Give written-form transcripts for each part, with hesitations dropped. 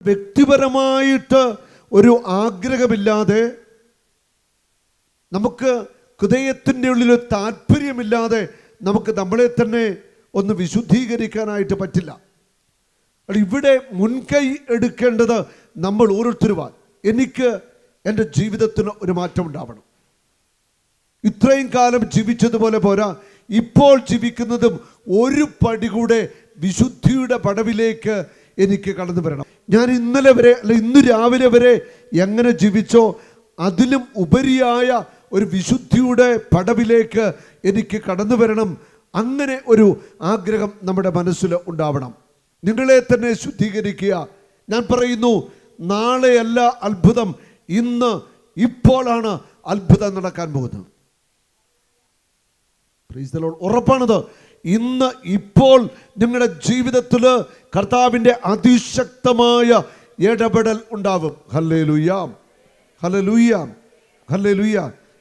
വ്യക്തിപരമായിട്ട് ഒരു ആഗ്രഹമില്ലാതെ, നമുക്ക് ഹൃദയത്തിൻ്റെ ഉള്ളിൽ താല്പര്യമില്ലാതെ നമുക്ക് നമ്മളെ തന്നെ ഒന്ന് വിശുദ്ധീകരിക്കാനായിട്ട് പറ്റില്ല. ഇവിടെ മുൻകൈ എടുക്കേണ്ടത് നമ്മൾ ഓരോരുത്തരുമാണ്. എനിക്ക് എൻ്റെ ജീവിതത്തിന് ഒരു മാറ്റം ഉണ്ടാവണം. ഇത്രയും കാലം ജീവിച്ചതുപോലെ പോരാ, ഇപ്പോൾ ജീവിക്കുന്നതും ഒരു പടി കൂടെ വിശുദ്ധിയുടെ പടവിലേക്ക് എനിക്ക് കടന്നു വരണം. ഞാൻ ഇന്നലെ വരെ അല്ല ഇന്ന് രാവിലെ വരെ എങ്ങനെ ജീവിച്ചോ അതിലും ഉപരിയായ ഒരു വിശുദ്ധിയുടെ പടവിലേക്ക് എനിക്ക് കടന്നു വരണം. അങ്ങനെ ഒരു ആഗ്രഹം നമ്മുടെ മനസ്സിൽ ഉണ്ടാവണം. നിങ്ങളെ തന്നെ ശുദ്ധീകരിക്കുക. ഞാൻ പറയുന്നു, നാളെയല്ല അത്ഭുതം, ഇന്ന് ഇപ്പോഴാണ് അത്ഭുതം നടക്കാൻ പോകുന്നത്. ഉറപ്പാണത്. ഇന്ന് ഇപ്പോൾ നിങ്ങളുടെ ജീവിതത്തിൽ കർത്താവിൻ്റെ അതിശക്തമായ ഇടപെടൽ ഉണ്ടാവും. ഹല്ലേലൂയ, ഹല്ലേലൂയ, ഹല്ലേലൂയ.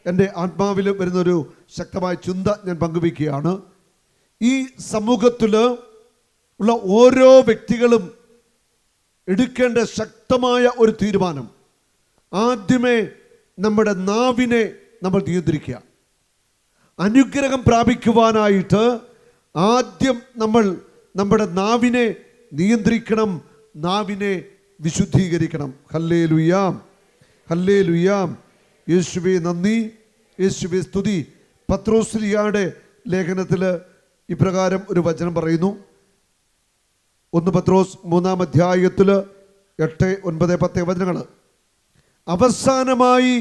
എൻ്റെ ആത്മാവിൽ വരുന്നൊരു ശക്തമായ ചിന്ത ഞാൻ പങ്കുവയ്ക്കുകയാണ്. ഈ സമൂഹത്തിൽ ഉള്ള ഓരോ വ്യക്തികളും എടുക്കേണ്ട ശക്തമായ ഒരു തീരുമാനം, ആദ്യമേ നമ്മുടെ നാവിനെ നമ്മൾ നിയന്ത്രിക്കുക. അനുഗ്രഹം പ്രാപിക്കുവാനായിട്ട് ആദ്യം നമ്മൾ നമ്മുടെ നാവിനെ നിയന്ത്രിക്കണം, നാവിനെ വിശുദ്ധീകരിക്കണം. ഹല്ലേലൂയ, ഹല്ലേലൂയ. യേശുവേ നന്ദി, യേശുവേ സ്തുതി. പത്രോസ്ലിയുടെ ലേഖനത്തിൽ ഇപ്രകാരം ഒരു വചനം പറയുന്നു. 1 പത്രോസ് 3-ാം അധ്യായത്തിൽ 8, 9, 10 വചനങ്ങൾ. അവസാനമായി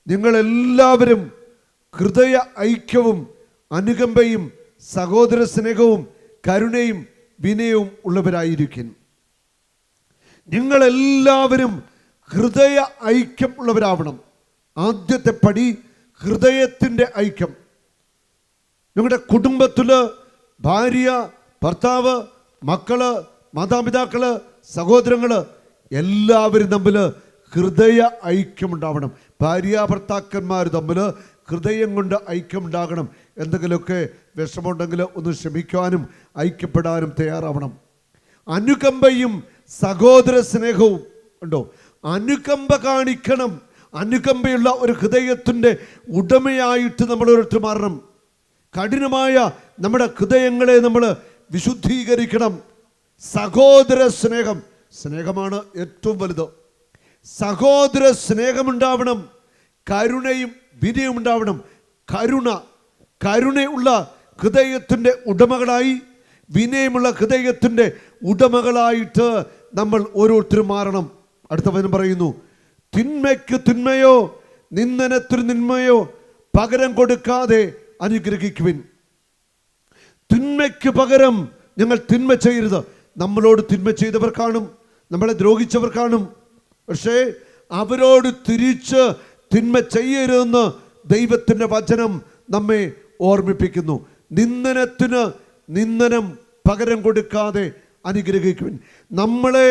നിങ്ങളെല്ലാവരും ഹൃദയ ഐക്യവും അനുകമ്പയും സഹോദര സ്നേഹവും കരുണയും വിനയവും ഉള്ളവരായിരിക്കും. നിങ്ങളെല്ലാവരും ഹൃദയ ഐക്യം ഉള്ളവരാവണം. ആദ്യത്തെ പടി ഹൃദയത്തിൻ്റെ ഐക്യം. നിങ്ങളുടെ കുടുംബത്തിൽ ഭാര്യ, ഭർത്താവ്, മക്കള്, മാതാപിതാക്കള്, സഹോദരങ്ങള് എല്ലാവരും തമ്മിൽ ഹൃദയ ഐക്യമുണ്ടാവണം. ഭാര്യ ഭർത്താക്കന്മാർ തമ്മിൽ ഹൃദയം കൊണ്ട് ഐക്യമുണ്ടാകണം. എന്തെങ്കിലുമൊക്കെ വിഷമമുണ്ടെങ്കിൽ ഒന്ന് ക്ഷമിക്കാനും ഐക്യപ്പെടാനും തയ്യാറാവണം. അനുകമ്പയും സഹോദര സ്നേഹവും ഉണ്ടോ? അനുകമ്പ കാണിക്കണം. അനുകമ്പയുള്ള ഒരു ഹൃദയത്തിൻ്റെ ഉടമയായിട്ട് നമ്മൾ ഓരോരുത്തർ മാറണം. കഠിനമായ നമ്മുടെ ഹൃദയങ്ങളെ നമ്മൾ വിശുദ്ധീകരിക്കണം. സഹോദര സ്നേഹം, സ്നേഹമാണ് ഏറ്റവും വലുത്. സഹോദര സ്നേഹമുണ്ടാവണം. കരുണയും വിനയം ഉണ്ടാവണം. കരുണയുള്ള ഹൃദയത്തിൻ്റെ ഉടമകളായി, വിനയമുള്ള ഹൃദയത്തിൻ്റെ ഉടമകളായിട്ട് നമ്മൾ ഓരോരുത്തരും മാറണം. അടുത്ത വചനം പറയുന്നു, തിന്മയ്ക്ക് തിന്മയോ നിന്ദനത്തിന് നിന്മയോ പകരം കൊടുക്കാതെ അനുഗ്രഹിക്കുവിൻ. തിന്മയ്ക്ക് പകരം ഞങ്ങൾ തിന്മ ചെയ്യരുത്. നമ്മളോട് തിന്മ ചെയ്തവർ കാണും, നമ്മളെ ദ്രോഹിച്ചവർ കാണും. പക്ഷേ അവരോട് തിരിച്ച് തിന്മ ചെയ്യരുതെന്ന് ദൈവത്തിൻ്റെ വചനം നമ്മെ ഓർമ്മിപ്പിക്കുന്നു. നിന്ദനത്തിന് നിന്ദനം പകരം കൊടുക്കാതെ അനുഗ്രഹിക്കുവിൻ. നമ്മളെ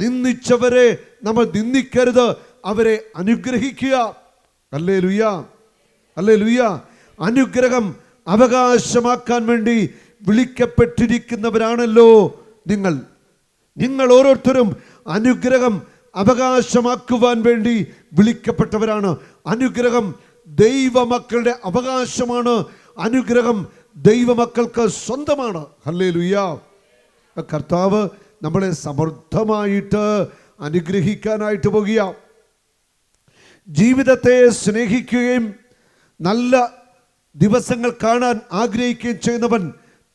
നിന്ദിച്ചവരെ നമ്മൾ നിന്ദിക്കരുത്, അവരെ അനുഗ്രഹിക്കുക. ഹല്ലേലൂയ, ഹല്ലേലൂയ. അനുഗ്രഹം അവകാശമാക്കാൻ വേണ്ടി വിളിക്കപ്പെട്ടിരിക്കുന്നവരാണല്ലോ നിങ്ങൾ ഓരോരുത്തരും. അനുഗ്രഹം അവകാശമാക്കുവാൻ വേണ്ടി വിളിക്കപ്പെട്ടവരാണ്. അനുഗ്രഹം ദൈവമക്കളുടെ അവകാശമാണ്. അനുഗ്രഹം ദൈവമക്കൾക്ക് സ്വന്തമാണ്. ഹല്ലേലൂയ. കർത്താവ് നമ്മളെ സമൃദ്ധമായിട്ട് അനുഗ്രഹിക്കാനായിട്ട് പോകുക. ജീവിതത്തെ സ്നേഹിക്കുകയും നല്ല ദിവസങ്ങൾ കാണാൻ ആഗ്രഹിക്കുകയും ചെയ്യുന്നവൻ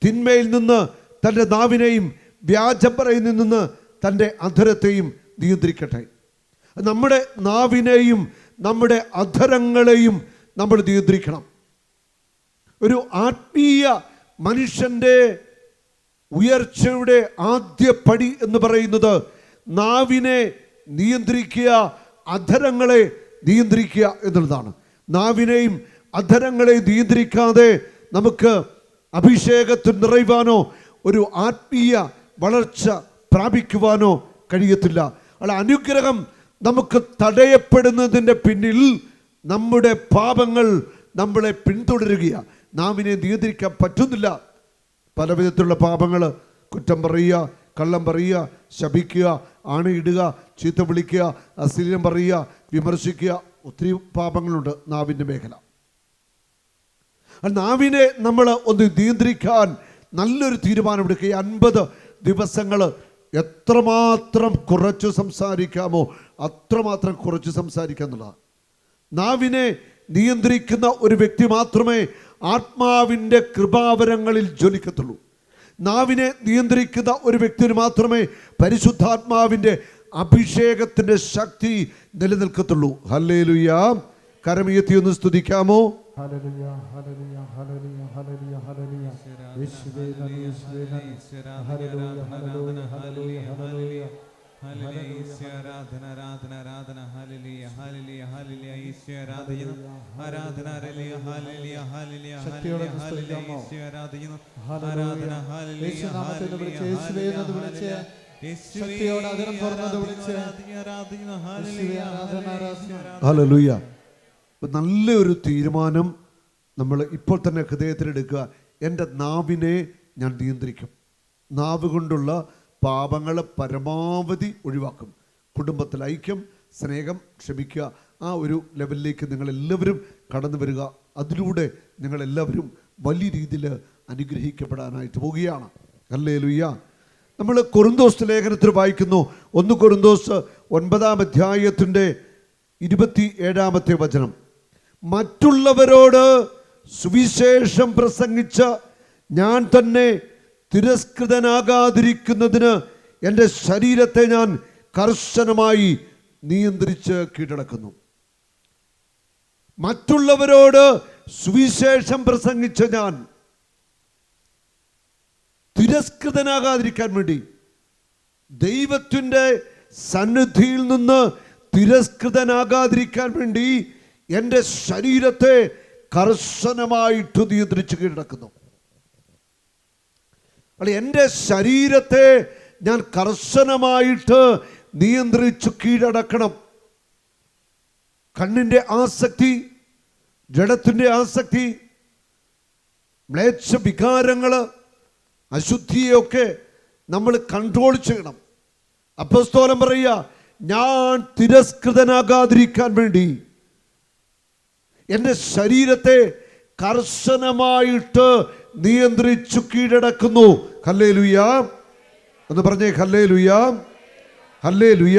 തിന്മയിൽ നിന്ന് തൻ്റെ നാവിനെയും വ്യാജം പറയുന്നതിൽ നിന്ന് തൻ്റെ അധരത്തെയും നിയന്ത്രിക്കട്ടെ. നമ്മുടെ നാവിനെയും നമ്മുടെ അധരങ്ങളെയും നമ്മൾ നിയന്ത്രിക്കണം. ഒരു ആത്മീയ മനുഷ്യൻ്റെ ഉയർച്ചയുടെ ആദ്യ പടി എന്ന് പറയുന്നത് നാവിനെ നിയന്ത്രിക്കുക, അധരങ്ങളെ നിയന്ത്രിക്കുക എന്നുള്ളതാണ്. നാവിനെയും അധരങ്ങളെ നിയന്ത്രിക്കാതെ നമുക്ക് അഭിഷേകത്തിൽ നിറയുവാനോ ഒരു ആത്മീയ വളർച്ച പ്രാപിക്കുവാനോ കഴിയത്തില്ല. അല്ല, അനുഗ്രഹം നമുക്ക് തടയപ്പെടുന്നതിൻ്റെ പിന്നിൽ നമ്മുടെ പാപങ്ങൾ നമ്മളെ പിന്തുടരുകയാണ്. നാവിനെ നിയന്ത്രിക്കാൻ പറ്റുന്നില്ല. പല വിധത്തിലുള്ള പാപങ്ങൾ, കുറ്റം പറയുക, കള്ളം പറയുക, ശപിക്കുക, ആണയിടുക, ചീത്ത വിളിക്കുക, അശ്ലീലം പറയുക, വിമർശിക്കുക, ഒത്തിരി പാപങ്ങളുണ്ട് നാവിൻ്റെ മേഖല. നാവിനെ നമ്മൾ ഒന്ന് നിയന്ത്രിക്കാൻ നല്ലൊരു തീരുമാനമെടുക്കുക. ഈ 50 ദിവസങ്ങൾ എത്രമാത്രം കുറച്ച് സംസാരിക്കാമോ അത്രമാത്രം കുറച്ച് സംസാരിക്കുക എന്നുള്ളതാണ്. നാവിനെ നിയന്ത്രിക്കുന്ന ഒരു വ്യക്തി മാത്രമേ ആത്മാവിൻ്റെ കൃപാവരങ്ങളിൽ ജ്വലിക്കത്തുള്ളൂ. നാവിനെ നിയന്ത്രിക്കുന്ന ഒരു വ്യക്തിന് മാത്രമേ പരിശുദ്ധാത്മാവിൻ്റെ അഭിഷേകത്തിൻ്റെ ശക്തി നിലനിൽക്കത്തുള്ളൂ. ഹല്ലേലൂയ. കരമുയർത്തി ഒന്ന് സ്തുതിക്കാമോ? ഹല്ലേലൂയ, ഹല്ലേലൂയ, ഹല്ലേലൂയ, ഹല്ലേലൂയ, ഹല്ലേലൂയ. യേശുവേ നന്ദി, യേശുവേ നന്ദി. ഹല്ലേലൂയ, ഹല്ലേലൂയ, ഹല്ലേലൂയ, ഹല്ലേലൂയ. ആരാധന ആരാധന ആരാധന ഹല്ലേലൂയ ഹല്ലേലൂയ ഹല്ലേലൂയ ഈശോ ആരാധിക്കുന്നു ആരാധന ഹല്ലേലൂയ ഹല്ലേലൂയ ഹല്ലേലൂയ ഹല്ലേലൂയ ഹല്ലേലൂയ ഈശോ ആരാധിക്കുന്നു ആരാധന ഹല്ലേലൂയ യേശുനാമത്തിൽ യേശുവേ എന്ന് വിളിച്ച് ശക്തിയോടെ അതിരം തുറന്നത് വിളിച്ച് ആരാധിക്കുന്നു ഹല്ലേലൂയ ഹല്ലേലൂയ. നല്ലൊരു തീരുമാനം നമ്മൾ ഇപ്പോൾ തന്നെ ഹൃദയത്തിലെടുക്കുക. എൻ്റെ നാവിനെ ഞാൻ നിയന്ത്രിക്കും. നാവ് കൊണ്ടുള്ള പാപങ്ങൾ പരമാവധി ഒഴിവാക്കും. കുടുംബത്തിൽ ഐക്യം, സ്നേഹം, ക്ഷമിക്കുക, ആ ഒരു ലെവലിലേക്ക് നിങ്ങളെല്ലാവരും കടന്നു വരിക. അതിലൂടെ നിങ്ങളെല്ലാവരും വലിയ രീതിയിൽ അനുഗ്രഹിക്കപ്പെടാനായിട്ട് പോവുകയാണ്. ഹല്ലേലൂയ. നമ്മൾ കൊരിന്തോസ് ലേഖനത്തിൽ വായിക്കുന്നു. 1 കൊരിന്തോസ് 9-ാം അധ്യായത്തിൻ്റെ 27-ാമത്തെ വചനം. മറ്റുള്ളവരോട് സുവിശേഷം പ്രസംഗിച്ച ഞാൻ തന്നെ തിരസ്കൃതനാകാതിരിക്കുന്നതിന് എൻ്റെ ശരീരത്തെ ഞാൻ കർശനമായി നിയന്ത്രിച്ച് കീഴടക്കുന്നു. മറ്റുള്ളവരോട് സുവിശേഷം പ്രസംഗിച്ച ഞാൻ തിരസ്കൃതനാകാതിരിക്കാൻ വേണ്ടി, ദൈവത്തിൻ്റെ സന്നിധിയിൽ നിന്ന് തിരസ്കൃതനാകാതിരിക്കാൻ വേണ്ടി എൻ്റെ ശരീരത്തെ കർശനമായിട്ട് നിയന്ത്രിച്ച് കീഴടക്കുന്നു. എൻ്റെ ശരീരത്തെ ഞാൻ കർശനമായിട്ട് നിയന്ത്രിച്ചു കീഴടക്കണം. കണ്ണിൻ്റെ ആസക്തി, ജഡത്തിൻ്റെ ആസക്തി, മ്ലേച്ഛ വികാരങ്ങൾ, അശുദ്ധിയൊക്കെ നമ്മൾ കൺട്രോൾ ചെയ്യണം. അപ്പോസ്തലൻ പറയുക, ഞാൻ തിരസ്കൃതനാകാതിരിക്കാൻ വേണ്ടി എൻ്റെ ശരീരത്തെ കർശനമായിട്ട് നിയന്ത്രിച്ചു കീഴടക്കുന്നു. ഹല്ലേലൂയ എന്ന് പറഞ്ഞേ. Hallelujah, hallelujah.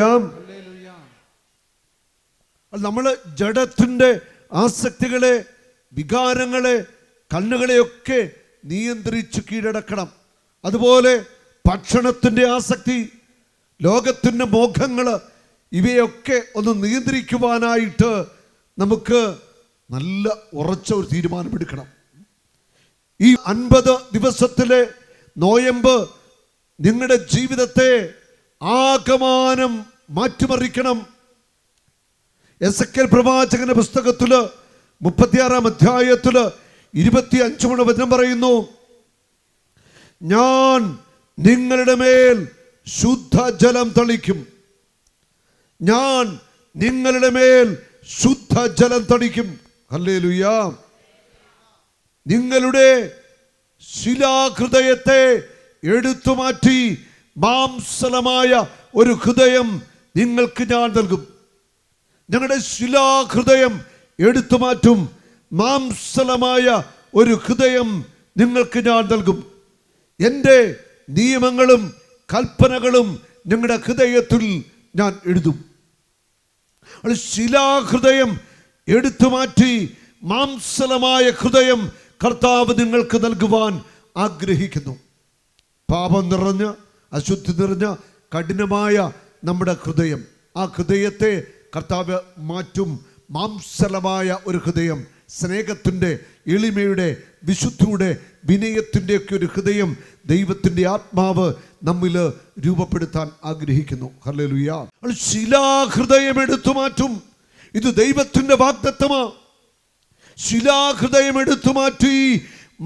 നമ്മൾ ജഡത്തിൻ്റെ ആസക്തികളെ, വികാരങ്ങളെ, കണ്ണുകളെയൊക്കെ നിയന്ത്രിച്ചു കീഴടക്കണം. അതുപോലെ ഭക്ഷണത്തിൻ്റെ ആസക്തി, ലോകത്തിൻ്റെ മോഹങ്ങൾ, ഇവയൊക്കെ ഒന്ന് നിയന്ത്രിക്കുവാനായിട്ട് നമുക്ക് നല്ല ഉറച്ച ഒരു തീരുമാനമെടുക്കണം. ഈ 50 ദിവസത്തിലെ നോയമ്പ് നിങ്ങളുടെ ജീവിതത്തെ ആകമാനം മാറ്റിമറിക്കണം. എസെക്കിയേൽ പ്രവാചകന്റെ പുസ്തകത്തില് 36-ാം അധ്യായത്തില് 25 വചനം പറയുന്നു, ഞാൻ നിങ്ങളുടെ മേൽ ശുദ്ധജലം തളിക്കും. ഞാൻ നിങ്ങളുടെ മേൽ ശുദ്ധജലം തളിക്കും. ഹല്ലേലൂയ. നിങ്ങളുടെ ശിലാഹൃദയത്തെ എടുത്തുമാറ്റി മാംസലമായ ഒരു ഹൃദയം നിങ്ങൾക്ക് ഞാൻ നൽകും. ഞങ്ങളുടെ ശിലാഹൃദയം എടുത്തുമാറ്റും, മാംസലമായ ഒരു ഹൃദയം നിങ്ങൾക്ക് ഞാൻ നൽകും. എൻ്റെ നിയമങ്ങളും കൽപ്പനകളും നിങ്ങളുടെ ഹൃദയത്തിൽ ഞാൻ എഴുതും. ശിലാഹൃദയം എടുത്തുമാറ്റി മാംസലമായ ഹൃദയം കർത്താവ് നിങ്ങൾക്ക് നൽകുവാൻ ആഗ്രഹിക്കുന്നു. പാപം നിറഞ്ഞ, അശുദ്ധി നിറഞ്ഞ, കഠിനമായ നമ്മുടെ ഹൃദയം, ആ ഹൃദയത്തെ കർത്താവ് മാറ്റും. മാംസലമായ ഒരു ഹൃദയം, സ്നേഹത്തിൻ്റെ, എളിമയുടെ, വിശുദ്ധിയുടെ, വിനയത്തിൻ്റെയൊക്കെ ഒരു ഹൃദയം ദൈവത്തിൻ്റെ ആത്മാവ് നമ്മിൽ രൂപപ്പെടുത്താൻ ആഗ്രഹിക്കുന്നു. ഹല്ലേലൂയ. ശിലാഹൃദയം എടുത്തു മാറ്റും. ഇത് ദൈവത്തിൻ്റെ വാഗ്ദത്തമാണ്. ശിലാഹൃദയം എടുത്തു മാറ്റി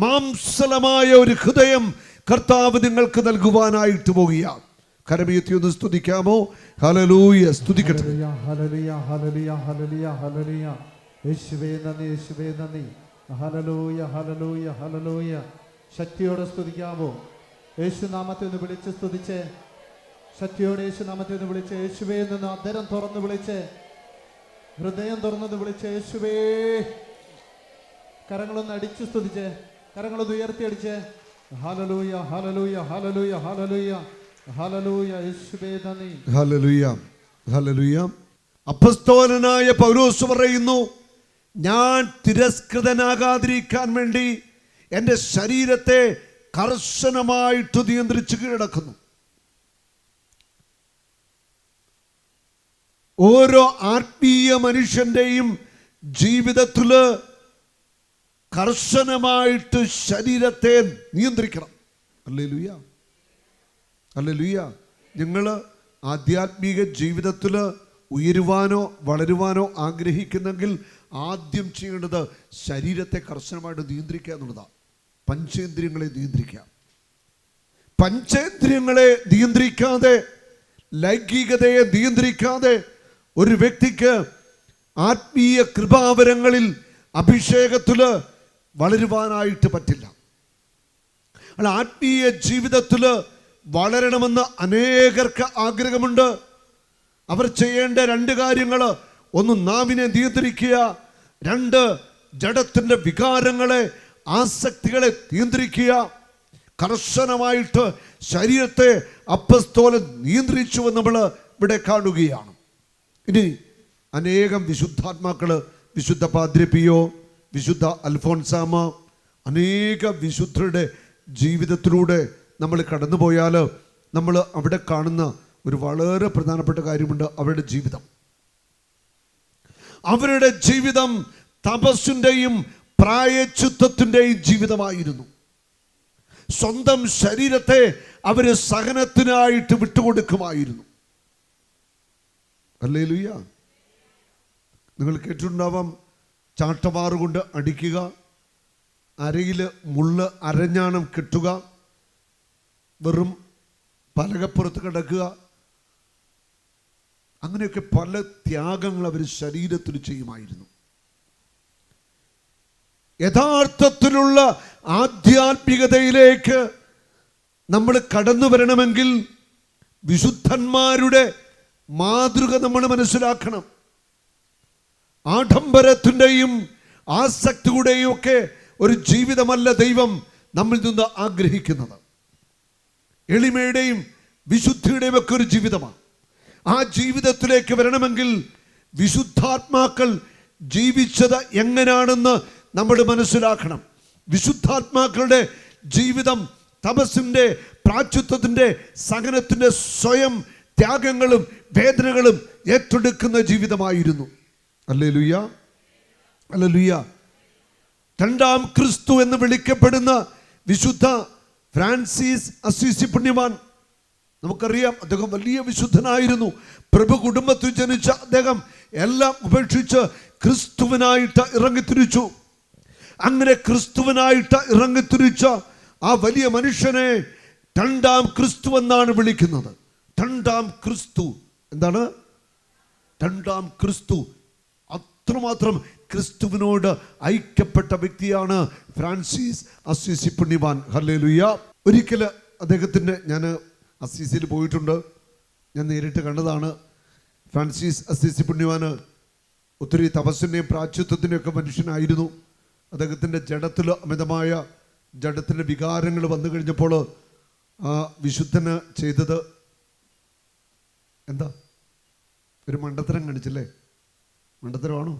മാംസലമായ ഒരു ഹൃദയം കർത്താവ് നിങ്ങൾക്ക് നൽകുവാനായിട്ട് പോകുകയാണ്. കരമുയർത്തി ഒന്ന് സ്തുതിക്കാമോ? ഹല്ലേലൂയ. സ്തുതിക്കട്ടെ. ഹല്ലേലൂയ, ഹല്ലേലൂയ, ഹല്ലേലൂയ, ഹല്ലേലൂയ. യേശുവേ നന്ദി, യേശുവേ നന്ദി. ഹല്ലേലൂയ, ഹല്ലേലൂയ, ഹല്ലേലൂയ. ശക്തിയോടെ സ്തുതിക്കാമോ? യേശുനാമത്തെ ഒന്ന് വിളിച്ച് സ്തുതിച്ച്, ശക്തിയോടെ യേശുനാമത്തെ ഒന്ന് വിളിച്ച്, യേശുവേ നിന്ന് അധരം തുറന്ന് വിളിച്ച്, ഹൃദയം തുറന്നത് വിളിച്ച്, യേശുവേ. കരങ്ങളൊന്ന് അടിച്ച് സ്തുതിച്ച്, കരങ്ങളൊന്ന് ഉയർത്തി അടിച്ച്, ഹല്ലേലൂയ ഹല്ലേലൂയ ഹല്ലേലൂയ ഹല്ലേലൂയ ഹല്ലേലൂയ. യേശുവേ നന്ദി. ഹല്ലേലൂയ ഹല്ലേലൂയ. അപ്പോസ്തലനായ പൗലോസ് പറയുന്നു, ഞാൻ തിരസ്കൃതനാകാതിരിക്കാൻ വേണ്ടി എൻ്റെ ശരീരത്തെ കർശനമായിട്ട് നിയന്ത്രിച്ച് കീഴടക്കുന്നു. ഓരോ ആത്മീയ മനുഷ്യന്റെയും ജീവിതത്തിൽ കർശനമായിട്ട് ശരീരത്തെ നിയന്ത്രിക്കണം. Hallelujah hallelujah. നിങ്ങൾ ആധ്യാത്മിക ജീവിതത്തിൽ ഉയരുവാനോ വളരുവാനോ ആഗ്രഹിക്കുന്നെങ്കിൽ ആദ്യം ചെയ്യേണ്ടത് ശരീരത്തെ കർശനമായിട്ട് നിയന്ത്രിക്കുക എന്നുള്ളതാണ്. പഞ്ചേന്ദ്രിയങ്ങളെ നിയന്ത്രിക്കുക. പഞ്ചേന്ദ്രിയങ്ങളെ നിയന്ത്രിക്കാതെ, ലൈംഗികതയെ നിയന്ത്രിക്കാതെ ഒരു വ്യക്തിക്ക് ആത്മീയ കൃപാവരങ്ങളിൽ അഭിഷേകത്തിൽ വളരുവാനായിട്ട് പറ്റില്ല. ആത്മീയ ജീവിതത്തിൽ വളരണമെന്ന് അനേകർക്ക് ആഗ്രഹമുണ്ട്. അവർ ചെയ്യേണ്ട രണ്ട് കാര്യങ്ങൾ: ഒന്ന്, നാവിനെ നിയന്ത്രിക്കുക; രണ്ട്, ജഡത്തിൻ്റെ വികാരങ്ങളെ, ആസക്തികളെ നിയന്ത്രിക്കുക. കർശനമായിട്ട് ശരീരത്തെ അപ്പസ്തോലൻ നിയന്ത്രിച്ചുവെന്ന് നമ്മൾ ഇവിടെ കാണുകയാണ്. ഇനി അനേകം വിശുദ്ധാത്മാക്കൾ, വിശുദ്ധ പാദ്രി പിയോ, വിശുദ്ധ അൽഫോൻസാമ, അനേക വിശുദ്ധരുടെ ജീവിതത്തിലൂടെ നമ്മൾ കടന്നുപോയാൽ നമ്മൾ അവിടെ കാണുന്ന ഒരു വളരെ പ്രധാനപ്പെട്ട കാര്യമുണ്ട്. അവരുടെ ജീവിതം, അവരുടെ ജീവിതം തപസ്സിൻ്റെയും പ്രായശ്ചിത്തത്തിൻ്റെയും ജീവിതമായിരുന്നു. സ്വന്തം ശരീരത്തെ അവർ സഹനത്തിനായിട്ട് വിട്ടുകൊടുക്കുമായിരുന്നു. ഹല്ലേലൂയ. നിങ്ങൾ കേട്ടിട്ടുണ്ടാവാം, ചാട്ടവാറുകൊണ്ട് അടിക്കുക, അരയിൽ മുള്ള് അരഞ്ഞാണം കെട്ടുക, വെറും പലകപ്പുറത്ത് കിടക്കുക. അങ്ങനെയൊക്കെ പല ത്യാഗങ്ങൾ അവർ ശരീരത്തിൽ ചെയ്യുമായിരുന്നു. യഥാർത്ഥത്തിലുള്ള ആധ്യാത്മികതയിലേക്ക് നമ്മൾ കടന്നു വരണമെങ്കിൽ വിശുദ്ധന്മാരുടെ മാതൃക നമ്മൾ മനസ്സിലാക്കണം. ആഡംബരത്തിൻ്റെയും ആസക്തിയുടെയും ഒക്കെ ഒരു ജീവിതമല്ല ദൈവം നമ്മിൽ നിന്ന് ആഗ്രഹിക്കുന്നത്. എളിമയുടെയും വിശുദ്ധിയുടെയും ഒക്കെ ഒരു ജീവിതമാണ്. ആ ജീവിതത്തിലേക്ക് വരണമെങ്കിൽ വിശുദ്ധാത്മാക്കൾ ജീവിച്ചത് എങ്ങനെയാണെന്ന് നമ്മൾ മനസ്സിലാക്കണം. വിശുദ്ധാത്മാക്കളുടെ ജീവിതം തപസ്സിൻ്റെ, പ്രായശ്ചിത്തത്തിൻ്റെ, സഹനത്തിൻ്റെ, സ്വയം ത്യാഗങ്ങളും വേദനകളും ഏറ്റെടുക്കുന്ന ജീവിതമായിരുന്നു. ഹല്ലേലൂയ ഹല്ലേലൂയ. രണ്ടാം ക്രിസ്തു എന്ന് വിളിക്കപ്പെടുന്ന വിശുദ്ധ ഫ്രാൻസിസ് അസീസി പുണ്യവാൻ, നമുക്കറിയാം, അദ്ദേഹം വലിയ വിശുദ്ധനായിരുന്നു. പ്രഭു കുടുംബത്തിൽ ജനിച്ച അദ്ദേഹം എല്ലാം ഉപേക്ഷിച്ച് ക്രിസ്തുവിനായിട്ട് ഇറങ്ങിത്തിരിച്ചു. അങ്ങനെ ക്രിസ്തുവിനായിട്ട് ഇറങ്ങിത്തിരിച്ച ആ വലിയ മനുഷ്യനെ രണ്ടാം ക്രിസ്തു എന്നാണ് വിളിക്കുന്നത്. രണ്ടാം ക്രിസ്തു എന്താണ്? രണ്ടാം ക്രിസ്തു. അത്രമാത്രം ക്രിസ്തുവിനോട് ഐക്യപ്പെട്ട വ്യക്തിയാണ് ഫ്രാൻസിസ് അസീസി പുണ്യവാൻ. ഹല്ലേലൂയ. ഒരിക്കൽ അദ്ദേഹത്തിൻ്റെ, ഞാൻ അസീസിൽ പോയിട്ടുണ്ട്, ഞാൻ നേരിട്ട് കണ്ടതാണ്. ഫ്രാൻസിസ് അസീസി പുണ്യവാന് ഒത്തിരി തപസ്സിൻ്റെയും പ്രായശ്ചിത്തത്തിൻ്റെയും ഒക്കെ മനുഷ്യനായിരുന്നു. അദ്ദേഹത്തിൻ്റെ ജഡത്തിൽ അമിതമായ ജഡത്തിൻ്റെ വികാരങ്ങൾ വന്നു കഴിഞ്ഞപ്പോൾ ആ വിശുദ്ധന് ചെയ്തത് എന്താ? ഒരു മണ്ടത്തരം കാണിച്ചില്ലേ? മണ്ടത്തരമാണോ?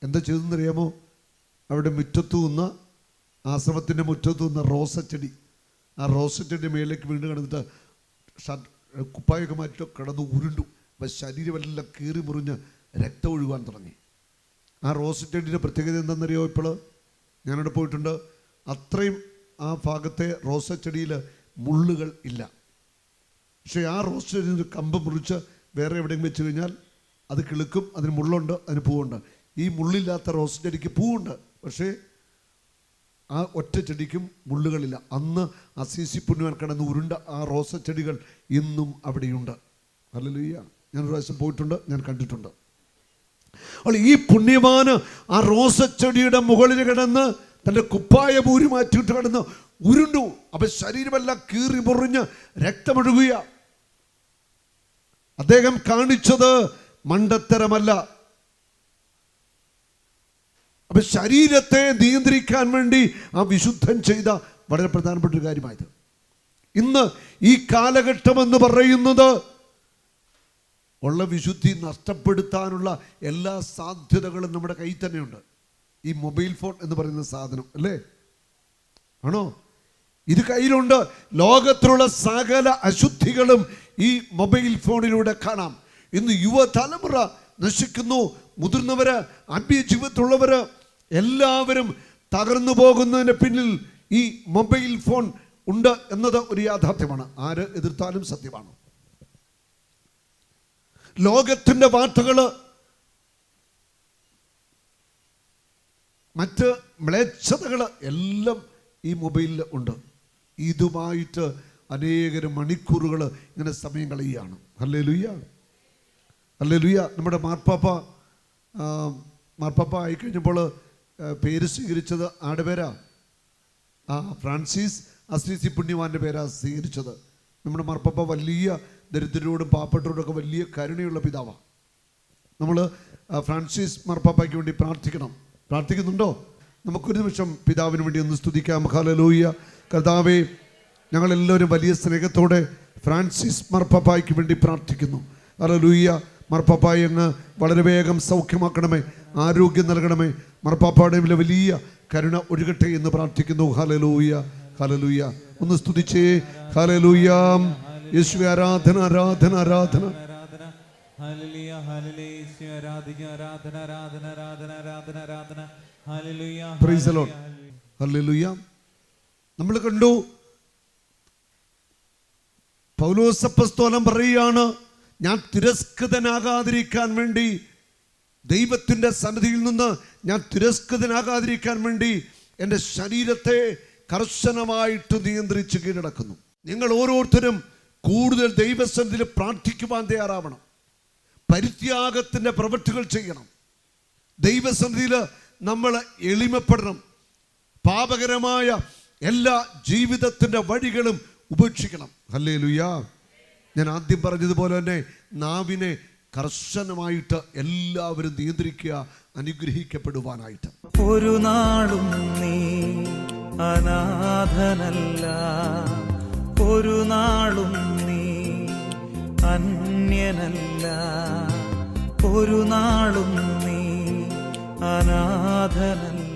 എന്താ ചെയ്തെന്നറിയാമോ? അവിടെ മുറ്റത്തു നിന്ന്, ആശ്രമത്തിൻ്റെ മുറ്റത്തു നിന്ന് റോസച്ചെടി, ആ റോസച്ചെടി മേലേക്ക് വീണ്ടും കിടന്നിട്ട് കുപ്പായൊക്കെ മാറ്റി കിടന്ന് ഉരുണ്ടു. അപ്പം ശരീരമെല്ലാം കീറി മുറിഞ്ഞ് രക്തം ഒഴുകാൻ തുടങ്ങി. ആ റോസച്ചെടിയുടെ പ്രത്യേകത എന്താണെന്നറിയോ? ഇപ്പോൾ ഞാനവിടെ പോയിട്ടുണ്ട്. അത്രയും ആ ഭാഗത്തെ റോസച്ചെടിയിൽ മുള്ളുകൾ ഇല്ല. പക്ഷേ ആ റോസച്ചെടിയിൽ കമ്പ് മുറിച്ച് വേറെ എവിടെയെങ്കിലും വെച്ച് കഴിഞ്ഞാൽ അത് കിളുക്കും, അതിന് മുള്ളുണ്ട്, അതിന് പൂവുണ്ട്. ഈ മുള്ളില്ലാത്ത റോസ് ചെടിക്ക് പൂവുണ്ട്, പക്ഷേ ആ ഒറ്റ ചെടിക്കും മുള്ളുകളില്ല. അന്ന് അസീസി പുണ്യവാൻ കിടന്ന് ഉരുണ്ട ആ റോസ ചെടികൾ ഇന്നും അവിടെയുണ്ട്. ഹല്ലേലൂയ. ഞാനൊരു പ്രാവശ്യം പോയിട്ടുണ്ട്, ഞാൻ കണ്ടിട്ടുണ്ട്. അപ്പോൾ ഈ പുണ്യവാന് ആ റോസച്ചെടിയുടെ മുകളിൽ കിടന്ന് തൻ്റെ കുപ്പായ പൂരി മാറ്റിയിട്ട് കിടന്ന് ഉരുണ്ടു. അപ്പൊ ശരീരമെല്ലാം കീറി മുറിഞ്ഞ് രക്തമൊഴുകുക. അദ്ദേഹം കാണിച്ചത് മണ്ടത്തരമല്ല. അപ്പൊ ശരീരത്തെ നിയന്ത്രിക്കാൻ വേണ്ടി ആ വിശുദ്ധൻ ചെയ്ത വളരെ പ്രധാനപ്പെട്ട ഒരു കാര്യമായത്. ഇന്ന് ഈ കാലഘട്ടം എന്ന് പറയുന്നത് ഉള്ള വിശുദ്ധി നഷ്ടപ്പെടുത്താനുള്ള എല്ലാ സാധ്യതകളും നമ്മുടെ കയ്യിൽ തന്നെയുണ്ട്. ഈ മൊബൈൽ ഫോൺ എന്ന് പറയുന്ന സാധനം അല്ലേ, ആണോ? ഇത് കയ്യിലുണ്ട്. ലോകത്തിലുള്ള സകല അശുദ്ധികളും ഈ മൊബൈൽ ഫോണിലൂടെ കാണാം. ഇന്ന് യുവതലമുറ നശിക്കുന്നു. മുതിർന്നവര്, ആത്മീയ ജീവിതത്തിലുള്ളവര് എല്ലാവരും തകർന്നു പോകുന്നതിന് പിന്നിൽ ഈ മൊബൈൽ ഫോൺ ഉണ്ട് എന്നത് ഒരു യാഥാർത്ഥ്യമാണ്. ആര് എതിർത്താലും സത്യമാണ്. ലോകത്തിന്റെ വാർത്തകള്, മറ്റ് മ്ലേച്ഛതകള് എല്ലാം ഈ മൊബൈലിൽ ഉണ്ട്. ഇതുമായിട്ട് അനേകം മണിക്കൂറുകൾ ഇങ്ങനെ സമയം കളയുകയാണ്. ഹല്ലേലൂയ, ഹല്ലേലൂയ. നമ്മുടെ മാർപ്പാപ്പ ആയിക്കഴിഞ്ഞപ്പോൾ പേര് സ്വീകരിച്ചത് ആടെ പേരാ? ഫ്രാൻസിസ് അസീസി പുണ്യവാന്റെ പേരാ സ്വീകരിച്ചത്. നമ്മുടെ മാർപ്പാപ്പ വലിയ ദരിദ്രരോടും പാവപ്പെട്ടവരോടൊക്കെ വലിയ കരുണയുള്ള പിതാവാണ്. നമ്മൾ ഫ്രാൻസിസ് മാർപ്പാപ്പയ്ക്ക് വേണ്ടി പ്രാർത്ഥിക്കണം. പ്രാർത്ഥിക്കുന്നുണ്ടോ? നമുക്കൊരു നിമിഷം പിതാവിന് വേണ്ടി ഒന്ന് സ്തുതിക്കാം. ഹല്ലേലൂയ. കർത്താവേ, ഞങ്ങളെല്ലാവരും വലിയ സ്നേഹത്തോടെ ഫ്രാൻസിസ് മാർപ്പാപ്പയ്ക്ക് വേണ്ടി പ്രാർത്ഥിക്കുന്നു. ഹല്ലേലൂയ. മാർപ്പാപ്പായെ അങ്ങ് വളരെ വേഗം സൗഖ്യമാക്കണമേ, ആരോഗ്യം നൽകണമേ. മാർപ്പാപ്പയുടെ വലിയ കരുണ ഒഴുകട്ടെ എന്ന് പ്രാർത്ഥിക്കുന്നു. Hallelujah, hallelujah. ഒന്ന് സ്തുതിച്ചേ. ഹല്ലേലൂയ. യേശുവേ, ആരാധന, ആരാധന, ആരാധന. ഹല്ലേലൂയ, ഹല്ലേലൂയ. ആരാധന, ആരാധന, ആരാധന, ആരാധന, ആരാധന, ആരാധന. Hallelujah, praise the Lord. Hallelujah. നമ്മൾ കണ്ടു, പൗലോസ് അപ്പോസ്തലൻ പറയുകയാണ്, ഞാൻ തിരസ്കൃതനാകാതിരിക്കാൻ വേണ്ടി, ദൈവത്തിൻ്റെ സന്നിധിയിൽ നിന്ന് ഞാൻ തിരസ്കൃതനാകാതിരിക്കാൻ വേണ്ടി എൻ്റെ ശരീരത്തെ കർശനമായിട്ട് നിയന്ത്രിച്ച് കീഴടക്കുന്നു. നിങ്ങൾ ഓരോരുത്തരും കൂടുതൽ ദൈവസന്നിധിയിൽ പ്രാർത്ഥിക്കുവാൻ തയ്യാറാവണം. പരിത്യാഗത്തിൻ്റെ പ്രവൃത്തികൾ ചെയ്യണം. ദൈവസന്നിധിയിൽ നമ്മൾ എളിമപ്പെടണം. പാപകരമായ എല്ലാ ജീവിതത്തിൻ്റെ വഴികളും ഉപേക്ഷിക്കണം. ഹല്ലേലൂയ. ഞാൻ ആദ്യം പറഞ്ഞതുപോലെ തന്നെ നാവിനെ കർശനമായിട്ട് എല്ലാവരും നിയന്ത്രിക്കുക, അനുഗ്രഹിക്കപ്പെടുവാനായിട്ട്. ഒരു നാളും നീ അനാഥനല്ല, ഒരു നാളും നീ അന്യനല്ല, ഒരു നാളും നീ അനാഥനല്ല.